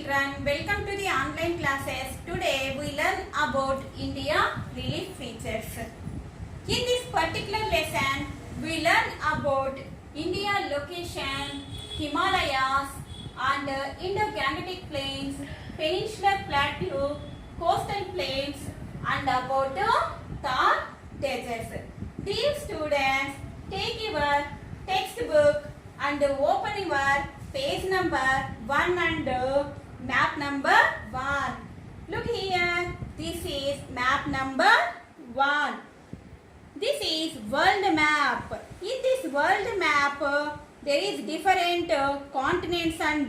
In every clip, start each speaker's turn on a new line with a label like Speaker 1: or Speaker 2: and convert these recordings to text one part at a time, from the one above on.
Speaker 1: children, welcome to the online classes. Today we learn about India relief features. In this particular lesson, we learn about India location, Himalayas and Indo-Gangetic plains, peninsular plateau, coastal plains and about Thar deserts. Dear students, take your textbook and open your page number 1 and map number 1. Look here, this is map number 1. This is world map. In this world map, there is different continents and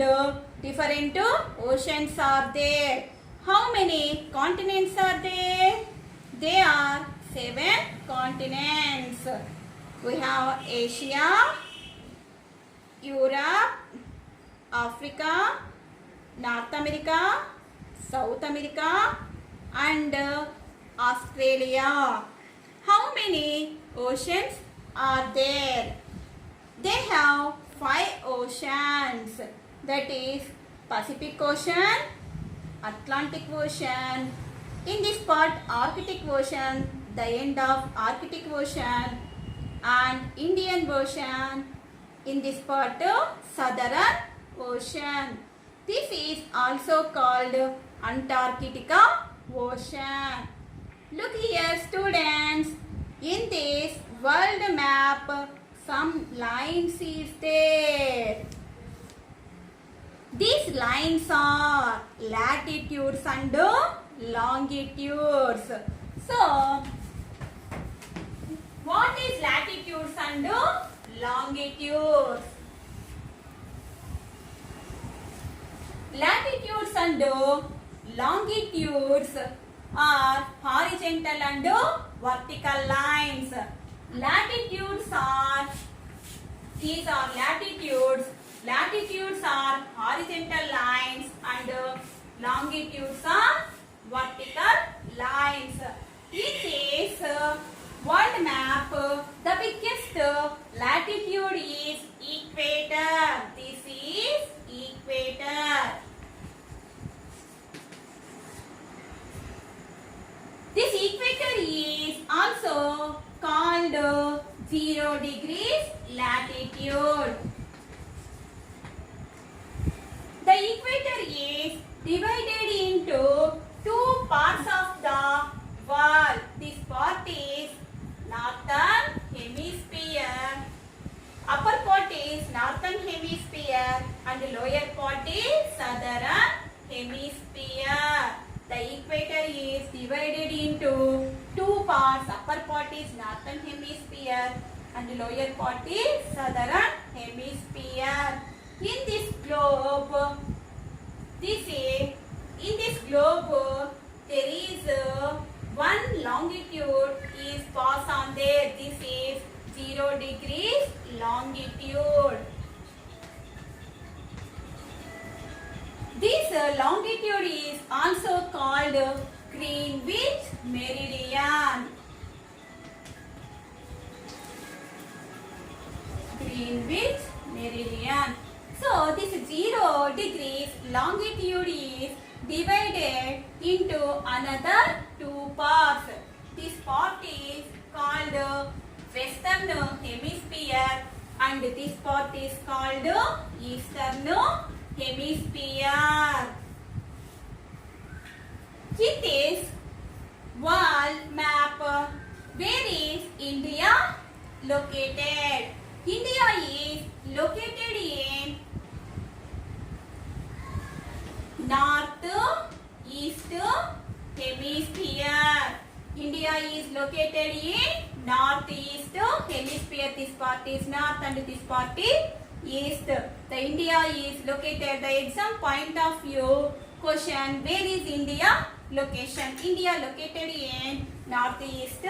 Speaker 1: different oceans are there. How many continents are there? There are 7 continents. We have Asia, Europe, Africa, North America, South America and Australia. How many oceans are there? They have 5 oceans. That is Pacific Ocean, Atlantic Ocean, in this part Arctic Ocean, the end of Arctic Ocean and Indian Ocean, in this part Southern Ocean. This is also called Antarctica Ocean. Look here students, in this world map some lines is there. These lines are latitudes and longitudes. So, what is latitudes and longitudes? Latitudes and longitudes are horizontal and vertical lines. Latitudes are, these are latitudes. Latitudes are horizontal lines and longitudes are vertical lines. In this world map, the biggest latitude is equator. This is equator. This equator is also called 0 degrees latitude. The equator is divided into 2 parts of the world. This part is northern hemisphere. Upper part is northern hemisphere and lower part is southern hemisphere. The equator is divided into 2 parts. Upper part is northern hemisphere and lower part is southern hemisphere. In this globe, there is one longitude is passed on there. This is 0 degrees longitude. This longitude is also called Greenwich meridian. Greenwich meridian. So this 0 degrees longitude is divided into another 2 parts. This part is called western hemisphere and this part is called eastern hemisphere. In this world map, where is India located? India is located in north-east hemisphere. India is located in north-east hemisphere. This part is north and this part is east. The India is located, the exam point of view question, where is India location? India located in north-east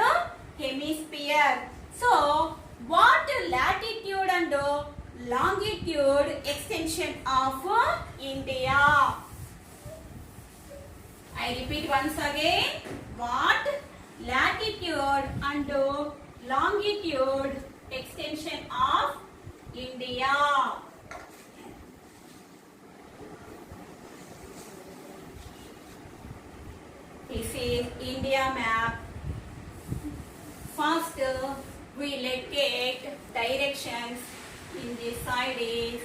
Speaker 1: hemisphere. So, what latitude and longitude extension of India? I repeat once again. What latitude and longitude extension of India? is India map. First, we locate directions. In this side is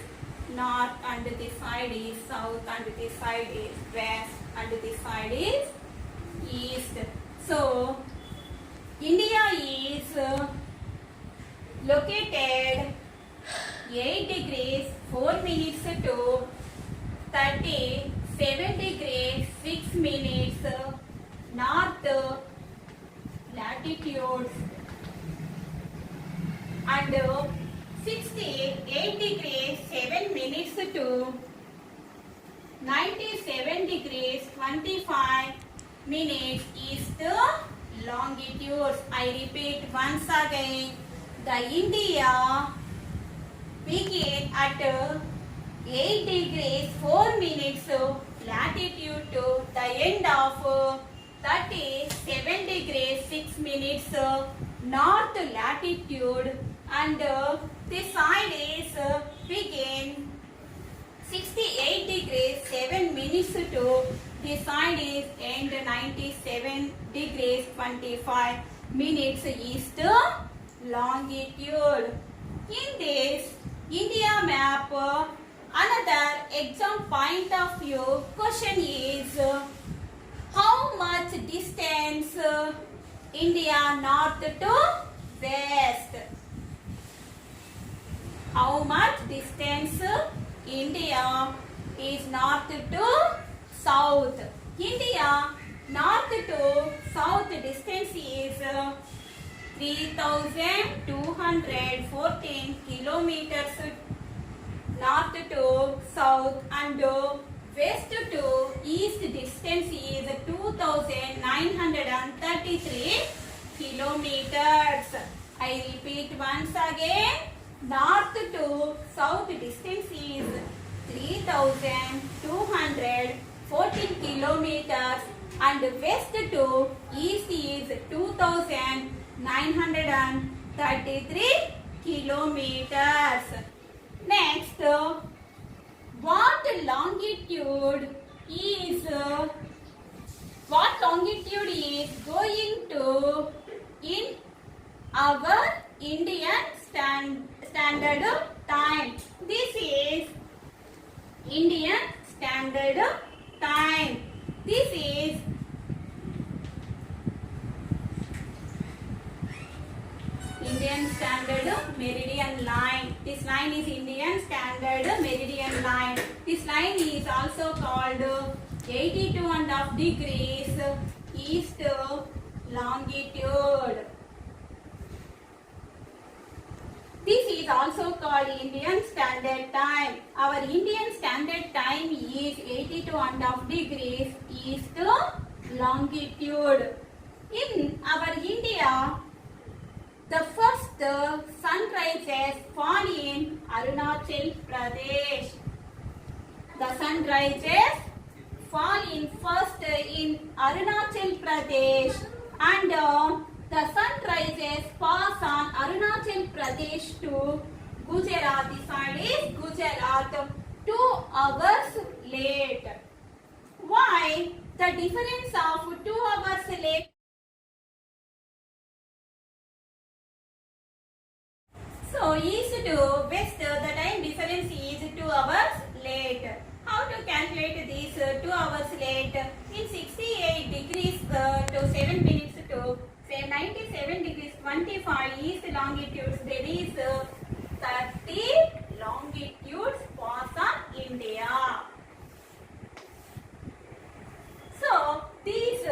Speaker 1: north, and this side is south, and this side is west, and this side is east. So, India is located 8 degrees 4 minutes to 37 degrees 6 minutes north latitude, and 68 degrees 7 minutes to 97 degrees 25 minutes is the longitude. I repeat once again, the India begin at 8 degrees 4 minutes latitude to the end of 37 degrees 6 minutes north latitude, and this side is begin 68 degrees 7 minutes to this side is end 97 degrees 25 minutes is the longitude. In this India map, another exam point of view question is how much distance India north to west? How much distance India is north to south? India north to south distance is 3214 kilometers north to south, and west to east distance is 2933 kilometers. I repeat once again, north to south distance is 3214 kilometers, and west to east is 2933 kilometers. Next, what longitude is going to in our Indian standard time? This is Indian standard time. This is Indian standard meridian line. This line is Indian standard meridian line. This line is also called 82.5 degrees east longitude. This is also called Indian Standard Time. Our Indian Standard Time is 82.5 degrees east longitude. In our India, the first sunrises fall in Arunachal Pradesh. The sunrises fall in first in Arunachal Pradesh, and the sunrises pass on Arunachal Pradesh to Gujarat. The side is Gujarat 2 hours late. Why the difference of 2 hours late? So east to west, the time difference is 2 hours late. How to calculate these 2 hours late? In 68 degrees to 7 minutes to say 97 degrees 25 east longitudes, there is 30 longitudes pass on India. So these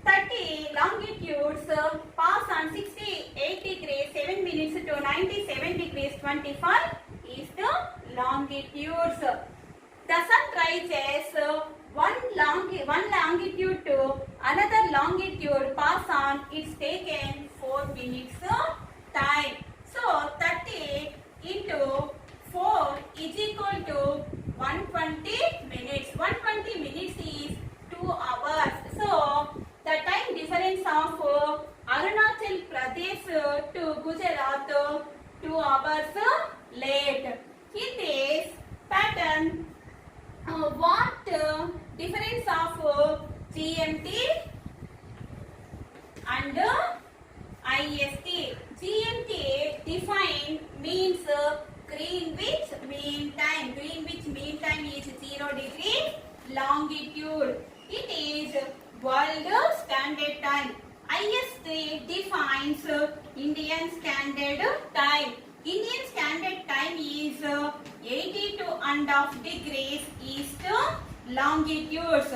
Speaker 1: 30 longitudes pass on 68 degrees 7 minutes to 97 degrees 25 is the longitudes. The sun rises one longitude to another longitude pass on, it's taken 4 minutes time. So 30 into 4 is equal to 120 minutes. 120 minutes is 2 hours. So the time difference of Arunachal Pradesh to Gujarat 2 hours late. In this pattern, what difference of GMT and IST. GMT defined means Greenwich Mean Time. Greenwich Mean Time is 0 degree longitude. It is World Standard Time. IST defines Indian Standard Time. Indian Standard Time is 82.5 degrees east longitudes.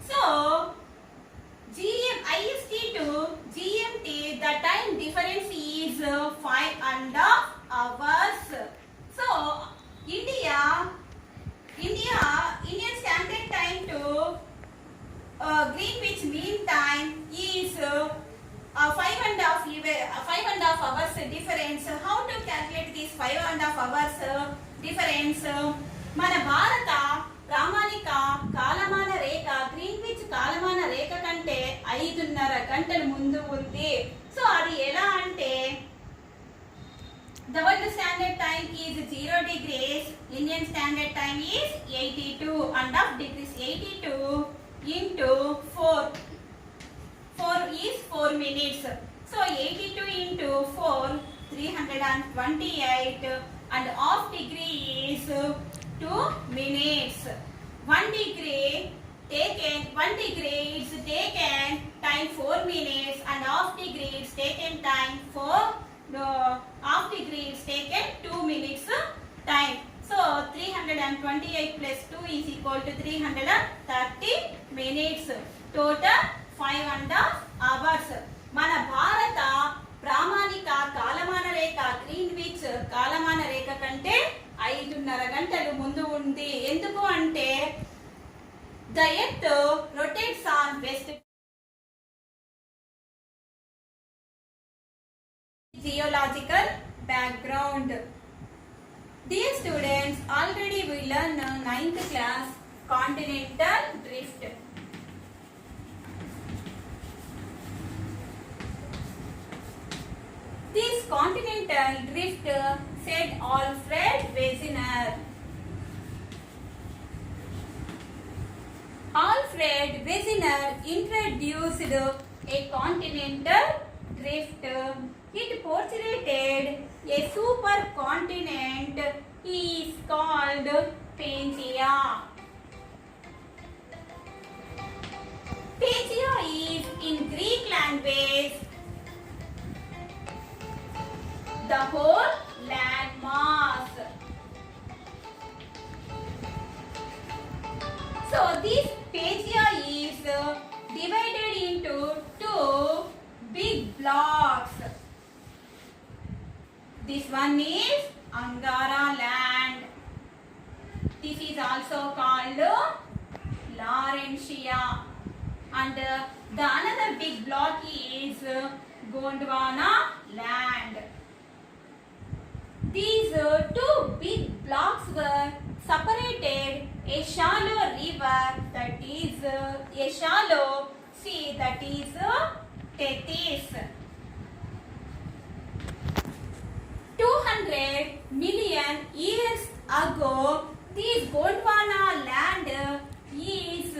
Speaker 1: So, IST to GMT, the time difference is 5.5 hours. So, Indian Standard Time to Greenwich Mean Time is 5.5 hours difference. How to calculate this 5.5 hours difference? మన భారత ప్రామాణిక కాలమాన రేఖ Greenwich కాలమాన రేఖ కంటే 5.5 గంటల ముందు ఉంది. So అది ఎలా అంటే the world standard time is 0 degrees, Indian standard time is 82.5 degrees. 82 into 4 is 4 minutes. So 82 into 4 328 and half degree is 2 minutes. 1 degree is taken time 4 minutes and half degree is taken time for half degree is taken 2 minutes time. So 328 plus 2 is equal to 330 minutes. Total 5.5 hours. మన భారత ప్రామాణిక కాలమాన రేఖ Greenwich కాలమాన రేఖ కంటే 5.5 గంటలు ముందు ఉంది. ఎందుకు అంటే the earth rotates on west. Geological background. Dear students, already we learned 9th class continental drift. This continental drift said Alfred Wegener. Alfred Wegener introduced a continental drift. It portrayed a supercontinent is called Pangaea. Pangaea is in Greek language the whole land mass. So this Pangaea is divided into 2 big blocks. This one is Angara land. This is also called Laurentia. And the another big block is Gondwana land. These 2 big blocks were separated a shallow river, that is a shallow sea, that is Tethys. 200 million years ago, this Gondwana land is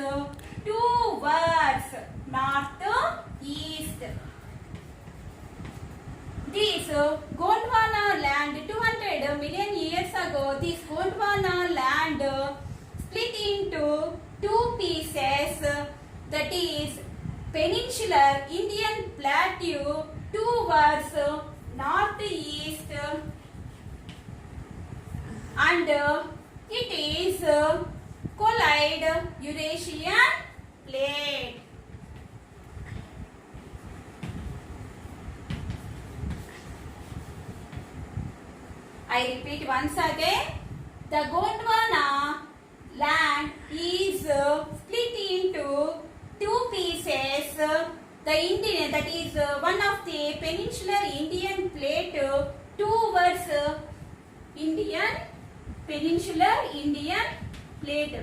Speaker 1: towards northeast. This Gondwana land 200 million years ago, this Gondwana land split into 2 pieces, that is peninsular Indian plateau towards northeast, and it is collide Eurasian plate. I repeat once again. The Gondwana land is split into 2 pieces. The Indian, that is one of the peninsular Indian plate towards peninsular Indian plate.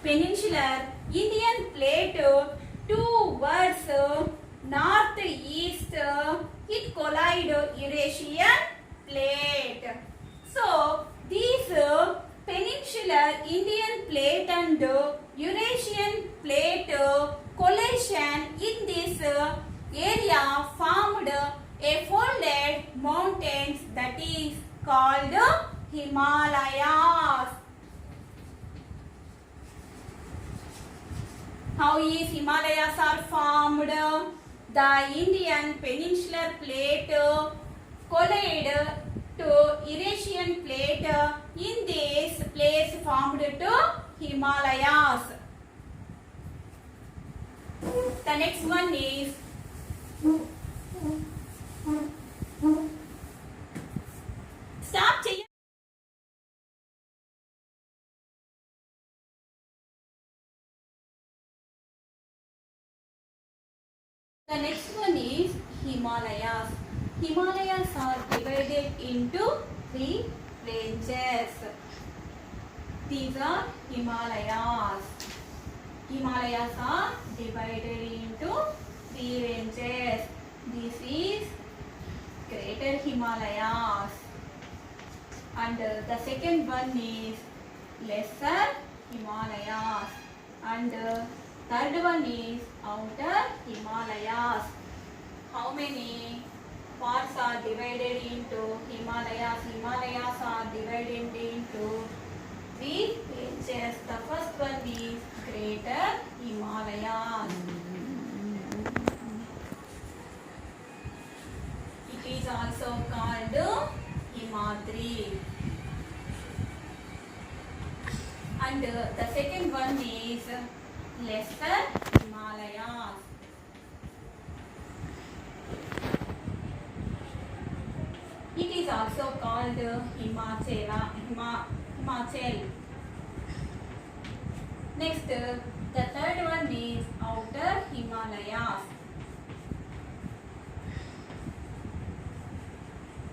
Speaker 1: Peninsular Indian plate towards northeast, it collide Eurasian plate. So these peninsular Indian plate and Eurasian plate collision in this area formed a folded mountains that is called Himalayas. How is Himalayas are formed? The Indian peninsular plate collided to Eurasian plate in this place formed to Himalayas. The next one is stop change. The next one is Himalayas. Himalayas are divided into three ranges. These are Himalayas. Himalayas are divided into three ranges. This is Greater Himalayas. And the second one is Lesser Himalayas. And third one is Outer Himalayas. How many parts are divided into Himalayas? Himalayas are divided into three ranges. The first one is Greater Himalayas. It is also called Himadri. And the second one is Lesser Himalayas. It is also called Himachal. Next, the third one is Outer Himalayas.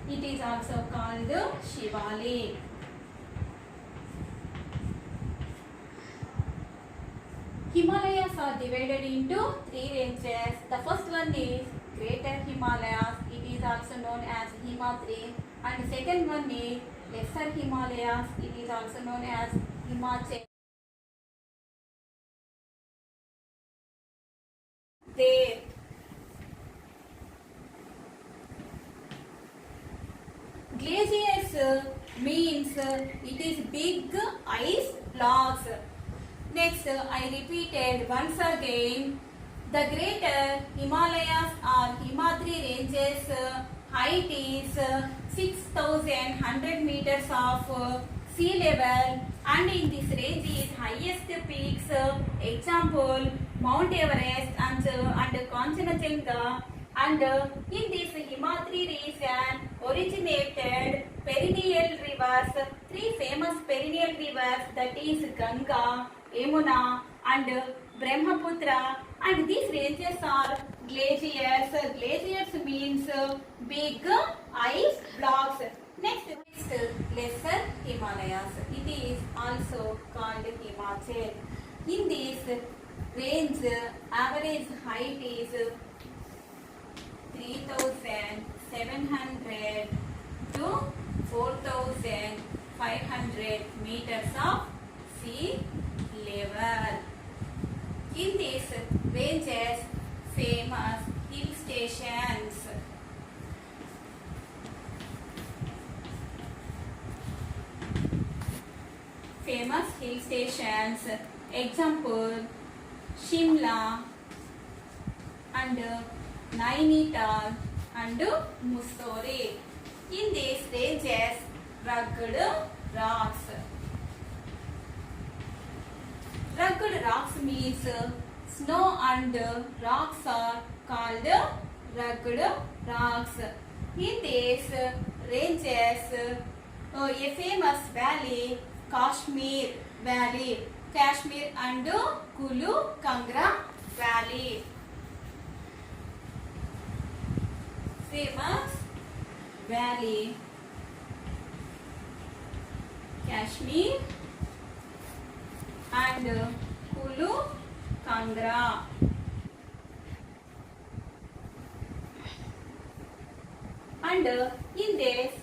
Speaker 1: It is also called Shivalik. Himalayas are divided into three ranges. The first one is Greater Himalayas. It is also known as Himadri. And the second one is Lesser Himalayas. It is also known as Himachal. There. Glaciers means it is big ice blocks. Next, I repeated once again. The Greater Himalayas or Himadri ranges height is 6,100 meters of sea level, and in this range is highest peaks, example Mount Everest and Kanchenjunga. And in this Himadri region originated perennial rivers, three famous perennial rivers, that is Ganga, Yamuna and Brahmaputra. And these ranges are glaciers. Glaciers means big ice blocks. Next is Lesser Himalayas. It is also called Himachal. In this range, average height is 3,700 to 4,500 meters of sea level. In these ranges, famous hill stations. Famous hill stations, example Shimla and Nainital and Mussoorie. In these ranges, rugged rocks. Rugged rocks means snow and rocks are called rugged rocks. In these ranges, a famous valley, Kashmir Valley, Kashmir and Kulu Kangra Valley. Famous valley, Kashmir and Kulu Kangra. And in this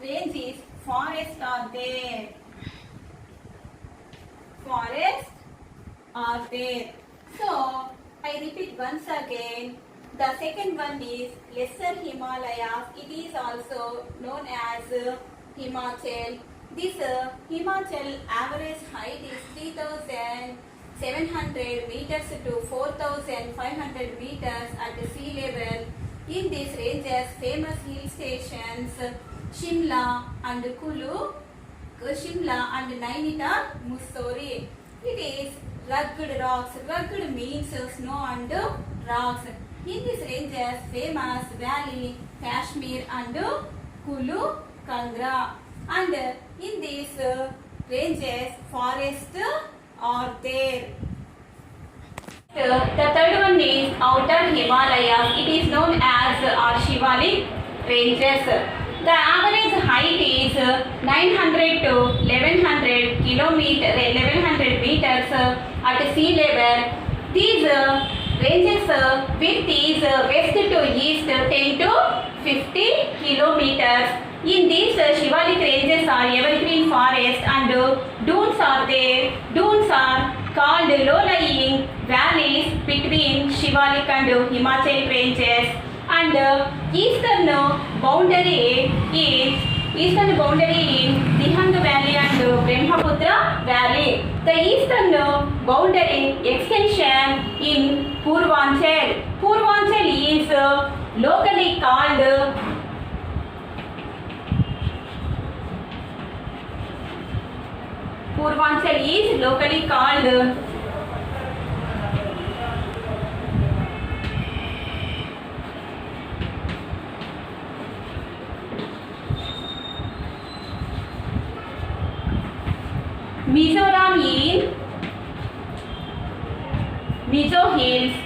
Speaker 1: ranges, forests are there. forests are there. So I repeat once again. The second one is Lesser Himalayas. It is also known as Himachal. This Himachal average height is 3,700 meters to 4,500 meters at the sea level. In these ranges, famous hill stations Shimla and Kulu, Shimla and Nainital, Mussoorie. It is rugged rocks. Rugged means snow and rocks. In these ranges, famous valley Kashmir and Kulu, Kangra. And in these ranges, forests are there. The third one is Outer Himalayas. It is known as Shivalik ranges. The average height is 900 to 1100 meters at sea level. These ranges width is west to east 10 to 50 kilometers. In these Shivalik ranges are evergreen forest and dunes are there. Dunes are called low-lying valleys between Shivalik and Himachal ranges. And eastern boundary in Dihang Valley and Brahmaputra Valley. The eastern boundary extension in Purvanchal. Purvanchal is locally called Mizoram in Mizo Hills,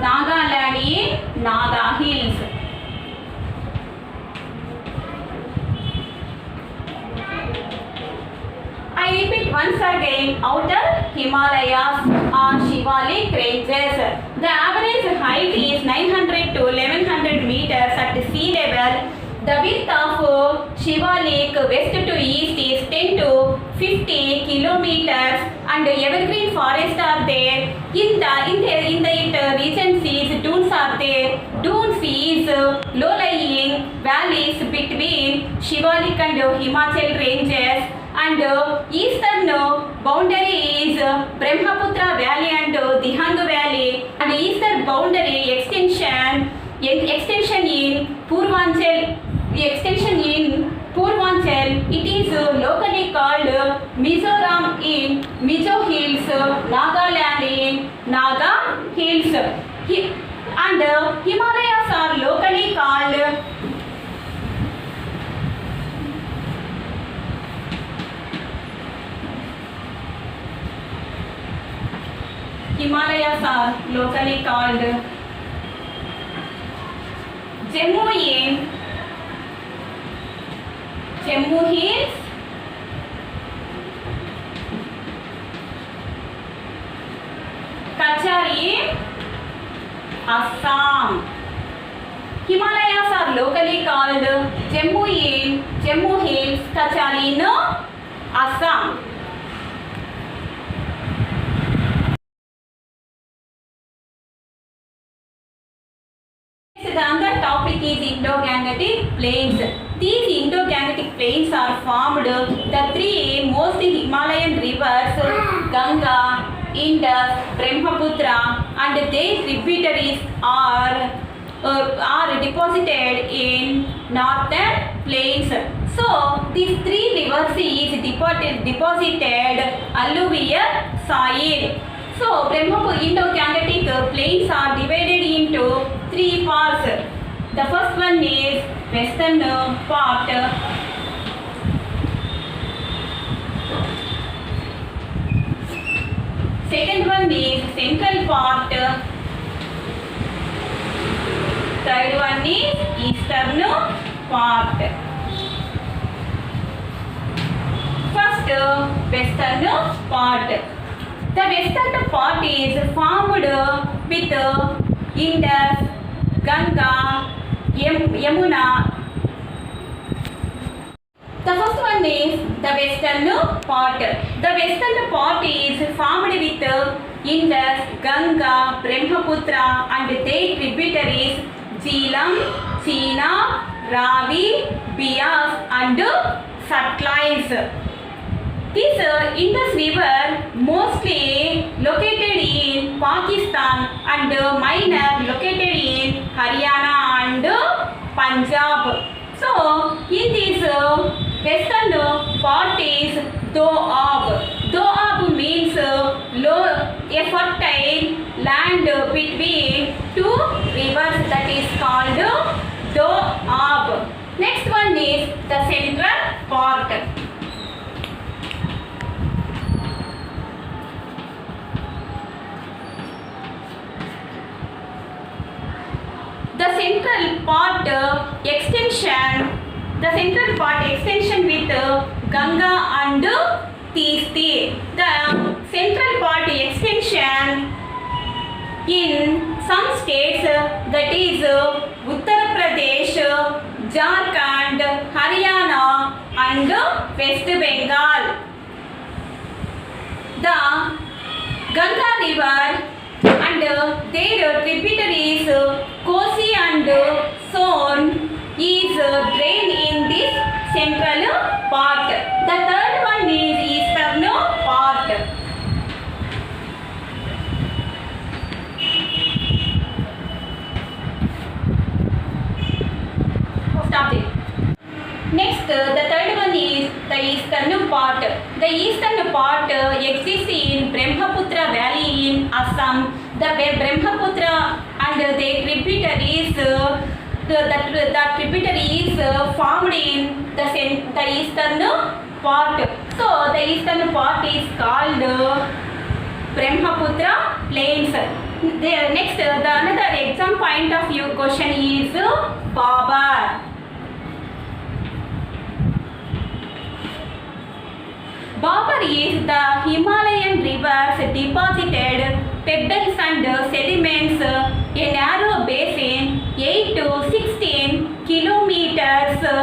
Speaker 1: Nagaland in Naga Hills. I repeat once again, Outer Himalayas are Shivalik ranges. The average height is 900 to 1100 meters at sea level. The width of Shivalik west to east is 10 to 50 kilometers and evergreen forests are there. In the region is dunes are there. Dunes is low-lying valleys between Shivalik and Himachal ranges. And eastern boundary is Brahmaputra Valley and Dihang Valley. And eastern boundary extension in Purvanchal. The extension in Purvanchal, it is locally called Mizoram in Mizo Hills, Nagaland in Naga Hills. And Himalayas are locally called Jammu Hills, Kachar in Assam. Himalayas are locally called Jammu Hills, Kachar in Assam. The other topic is Indo-Gangetic Plains. These Indo-Gangetic Plains are formed the three most Himalayan rivers Ganga, Indus, Brahmaputra, and their tributaries are deposited in northern plains. So these three rivers is deposited alluvial soil. So Indo-Gangetic Plains are divided into three parts. The first one is western part. Second one is central part. Third one is eastern part. First, western part. The western part is formed with Indus, Ganga, Yamuna, The first one is the western part. The western part is formed with Indus, Ganga, Brahmaputra and their tributaries Jhelum, Chena, Ravi, Beas and Satluj. This Indus River mostly located in Pakistan and minor located in Haryana and Punjab. So, in this western part is Doab. Doab means a fertile land between two rivers, that is called Doab. Next one is the central part. The central part extension with Ganga and Teesti. The central part extension in some states, that is Uttar Pradesh, Jharkhand, Haryana and West Bengal. The Ganga River and their tributaries Kosi and Son is drained in this central part. The third one is eastern part. Stop it. Next, the third one is the eastern part. The eastern part exists in Brahmaputra Valley in Assam. The Brahmaputra and the tributaries, the tributaries formed in the eastern part. So, the eastern part is called Brahmaputra Plains. Next, another exam point of view question is Babar. Babar is the Himalayan rivers deposited pebbles and sediments, a narrow basin 8 to 16 kilometers, a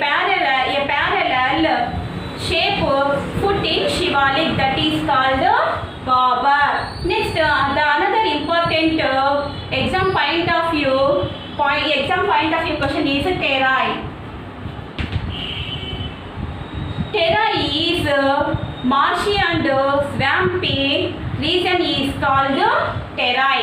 Speaker 1: parallel shape put in Shivalik, that is called Babar. Next, the another important exam point of view question is Terai. Terai is marshy and swampy region is called Terai.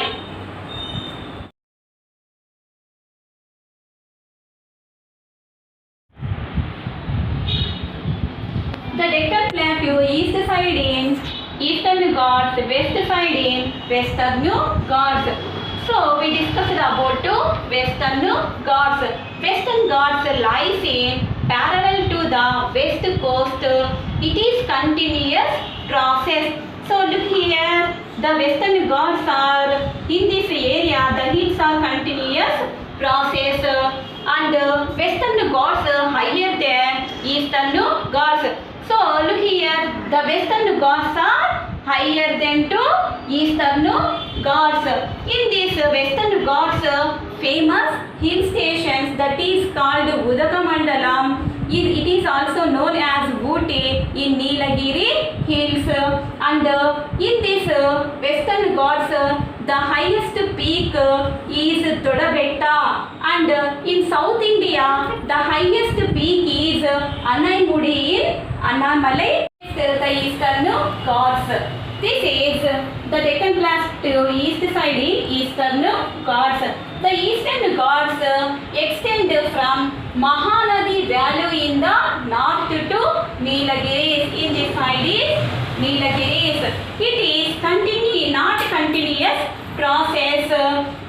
Speaker 1: The Deccan Plateau, east side in Eastern Ghats, west side in Western Ghats. So we discussed about Western Ghats. Western Ghats lies in parallel to the west coast. It is continuous process. So look here, the Western Ghats are in this area, the hills are continuous process and Western Ghats higher than Eastern Ghats. So look here, the Western Ghats are higher than to Eastern Ghats. In this Western Ghats, famous hill stations, that is called Udakamandalam. It is also known as Ooty in Nilagiri hills. And in this Western Ghats, the highest peak is Todabetta. And in South India, the highest peak is Anaimudi in Annamalai. The Eastern Ghats. This is the Deccan Plateau, east side in Eastern Ghats. The Eastern Ghats extend from Mahanadi Valley in the north to Nilagiris. In this side is Nilagiris. It is not continuous process.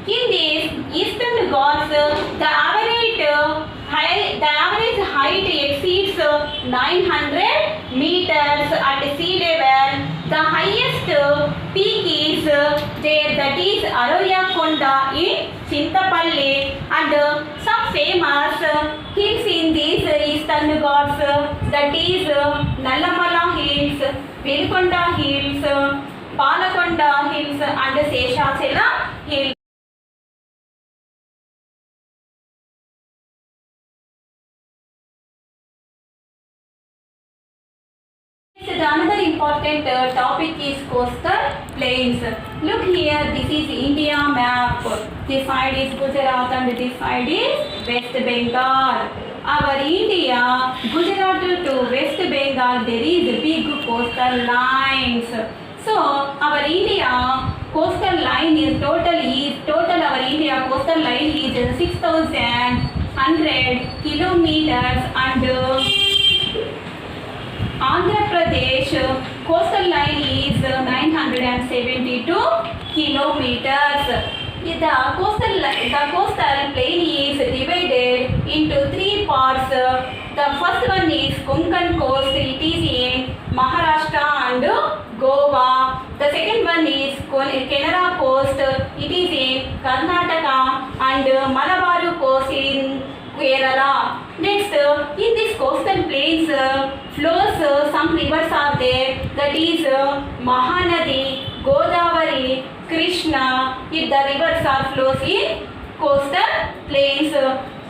Speaker 1: In this Eastern Ghats, the average height exceeds 900 meters at sea level. The highest peak is there, that is Aroyakonda in Chintapalli, and some famous hills in these Eastern Ghats, that is Nallamala Hills, Velikonda Hills, Palakonda Hills and Seshasela Hills. The another important topic is coastal plains. Look here, this is India map. This side is Gujarat and this side is West Bengal. Our India, Gujarat to West Bengal, there is big coastal lines. So our India coastal line is total our India coastal line is 6,100 kilometers and Andhra Pradesh coastal line is 972 kilometers. The coastal plain is divided into three parts. The first one is Konkan coast. It is in Maharashtra and Goa. The second one is Canara coast. It is in Karnataka and Malabar coast in Kerala. Next, in this coastal plains flows some rivers are there. That is Mahanadi, Godavari, Krishna. If the rivers are flows in coastal plains.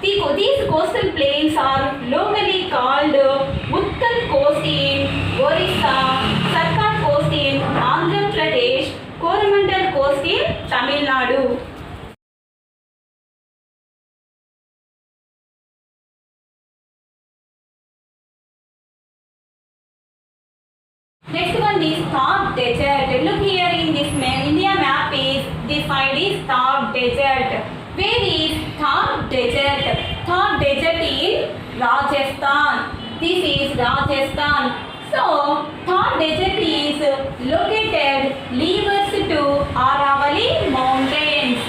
Speaker 1: These coastal plains are locally called Utkal coast in Orissa, Sarkar coast in Andhra Pradesh, Coromandel coast in Tamil Nadu. Next one is Thar Desert. Look here in this India map is this side is Thar Desert. Where is Thar Desert? Thar Desert in Rajasthan. This is Rajasthan. So Thar Desert is located leaves to Aravalli Mountains.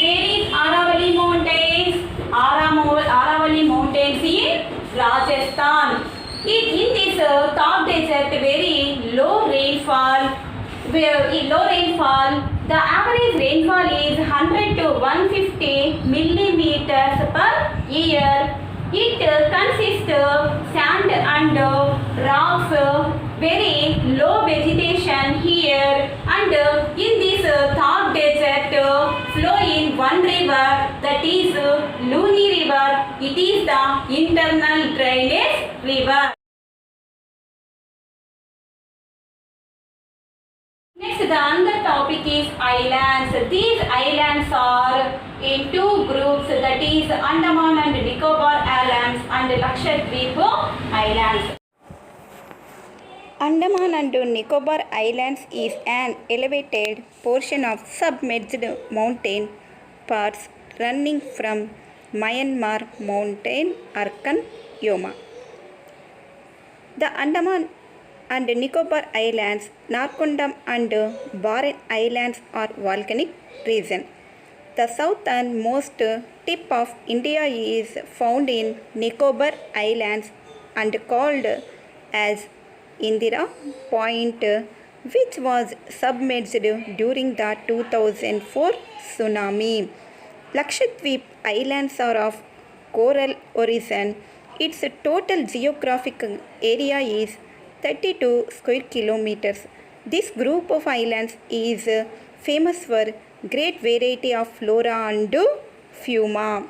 Speaker 1: Where is Aravalli Mountains? Aravalli Mountains in Rajasthan. In this Thar Desert, very low rainfall. The average rainfall is 100 to 150 millimeters per year. It consists of sand and rocks, very low vegetation here, and in this Thar Desert flow in one river, that is Luni River. It is the internal drainage river. Next, the other topic is islands. These islands are in two groups, that is Andaman and Nicobar Islands and Lakshadweep Islands.
Speaker 2: Andaman and Nicobar Islands is an elevated portion of submerged mountain parts running from Myanmar mountain Arakan Yoma. The Andaman and Nicobar Islands, Narcondam and Barren Islands are volcanic region. The southernmost tip of India is found in Nicobar Islands and called as Indira Point, which was submerged during the 2004 tsunami. Lakshadweep Islands are of coral origin. Its total geographic area is 32 square kilometers. This group of islands is famous for great variety of flora and fauna.